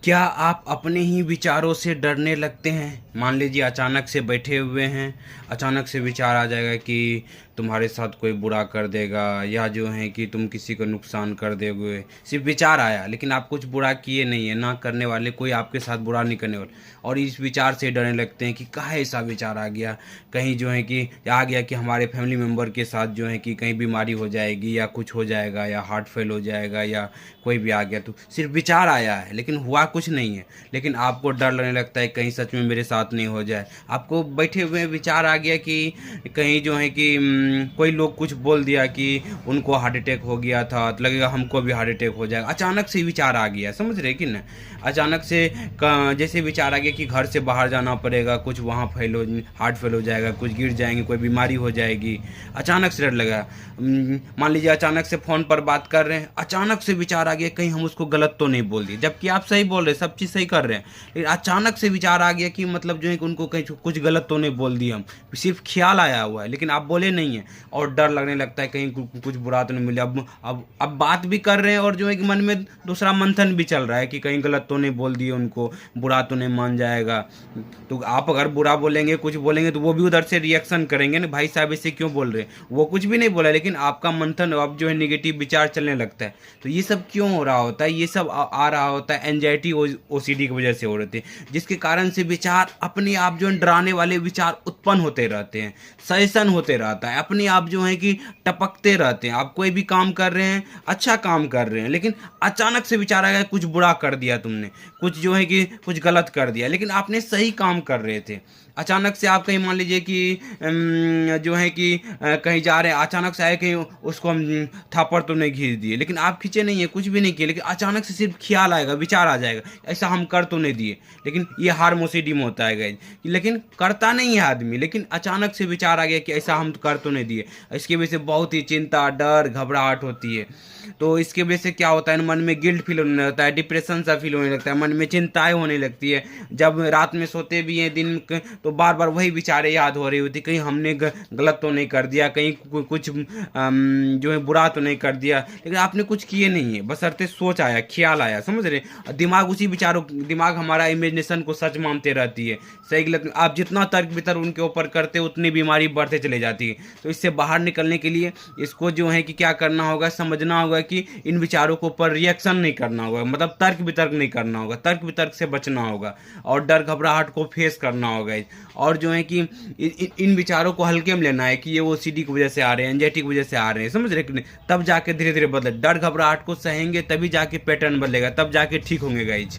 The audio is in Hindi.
क्या आप अपने ही विचारों से डरने लगते हैं? मान लीजिए अचानक से बैठे हुए हैं, अचानक से विचार आ जाएगा कि तुम्हारे साथ कोई बुरा कर देगा या जो है कि तुम किसी को नुकसान कर दोगे। सिर्फ विचार आया लेकिन आप कुछ बुरा किए नहीं है, ना करने वाले, कोई आपके साथ बुरा नहीं करने वाले, और इस विचार से डरने लगते हैं कि काहे ऐसा विचार आ गया, कहीं जो है कि आ गया कि हमारे फैमिली मेम्बर के साथ जो है कि कहीं बीमारी हो जाएगी या कुछ हो जाएगा या हार्ट फेल हो जाएगा या कोई भी आ गया। तो सिर्फ विचार आया है लेकिन हुआ कुछ नहीं है, लेकिन आपको डर लगने लगता है कहीं सच में मेरे साथ नहीं हो जाए। आपको बैठे हुए विचार आ गया कि कहीं जो है कि कोई लोग कुछ बोल दिया कि उनको हार्ट अटैक हो गया था, तो लगेगा हमको भी हार्ट अटैक हो जाएगा। अचानक से विचार आ गया, समझ रहे कि ना? अचानक से जैसे विचार आ गया कि घर से बाहर जाना पड़ेगा, कुछ वहाँ हार्ट फेल हो जाएगा, कुछ गिर जाएंगे, कोई बीमारी हो जाएगी, अचानक से डर लगा। मान लीजिए अचानक से फ़ोन पर बात कर रहे हैं, अचानक से विचार आ गया कहीं हम उसको गलत तो नहीं बोल दिए, जबकि आप सही बोल रहे हैं, सब चीज़ सही कर रहे हैं, लेकिन अचानक से विचार आ गया कि मतलब जो है कि उनको कहीं कुछ गलत तो नहीं बोल दिया। हम सिर्फ ख्याल आया हुआ है लेकिन आप बोले नहीं हैं, और डर लगने लगता है कहीं कुछ बुरा तो नहीं मिले। अब बात भी कर रहे हैं और जो है कि मन में दूसरा मंथन भी चल रहा है कि कहीं गलत तो नहीं बोल दिए, उनको बुरा तो नहीं मान जाएगा। तो आप अगर बुरा बोलेंगे, कुछ बोलेंगे, तो वो भी उधर से रिएक्शन करेंगे ना, भाई साहब ऐसे क्यों बोल रहे हैं। वो कुछ भी नहीं बोला लेकिन आपका मंथन, अब जो है निगेटिव विचार चलने लगता है। तो ये सब क्यों हो रहा होता है? ये सब आ रहा होता है एंजाइटी ओसीडी की वजह से हो रहे थे, जिसके कारण से विचार अपने आप जो है डराने वाले विचार उत्पन्न होते रहते हैं, सजेशन होते रहता है, अपने आप जो है कि टपकते रहते हैं। आप कोई भी काम कर रहे हैं, अच्छा काम कर रहे हैं, लेकिन अचानक से विचार आ गया कुछ बुरा कर दिया तुमने, कुछ जो है कि कुछ गलत कर दिया, लेकिन आपने सही काम कर रहे थे। अचानक से आप कहीं मान लीजिए कि जो है कि कहीं जा रहे हैं, अचानक से आए कहीं उसको हम थापड़ तो नहीं खींच दिए, लेकिन आप खींचे नहीं है, कुछ भी नहीं किए, लेकिन अचानक से सिर्फ ख्याल आएगा, विचार आ जाएगा ऐसा हम कर तो नहीं दिए। लेकिन ये हार्मोसिडी में होता है गाइस, लेकिन करता नहीं है आदमी, लेकिन अचानक से विचार आ गया कि ऐसा हम कर तो नहीं दिए। इसकी वजह से बहुत ही चिंता, डर, घबराहट होती है। तो इसके वजह से क्या होता है, मन में गिल्ट फील होने लगता है, डिप्रेशन सा फील होने लगता है, मन में चिंताएं होने लगती है। जब रात में सोते भी हैं दिन तो बार बार वही विचारें याद हो रही होती, कहीं हमने गलत तो नहीं कर दिया, कहीं कुछ जो है बुरा तो नहीं कर दिया, लेकिन आपने कुछ किए नहीं है, बशर्ते सोच आया, ख्याल आया, समझ रहे। दिमाग उसी विचारों, दिमाग हमारा इमेजिनेशन को सच मानते रहती है, सही गलत आप जितना तर्क वितर्क उनके ऊपर करते उतनी बीमारी बढ़ते चले जाती है। तो इससे बाहर निकलने के लिए इसको जो है कि क्या करना होगा, समझना होगा कि इन विचारों के ऊपर रिएक्शन नहीं करना होगा, मतलब तर्क वितर्क नहीं करना होगा, तर्क वितर्क से बचना होगा और डर घबराहट को फेस करना होगा। और जो है कि इन विचारों को हल्के में लेना है कि ये वो सीडी की वजह से आ रहे हैं, एंजाइटी की वजह से आ रहे हैं, समझ रहे कि नहीं? तब जाके धीरे धीरे बदले, डर घबराहट को सहेंगे तभी जाके पैटर्न बदलेगा, तब जाके ठीक होंगे गाइज।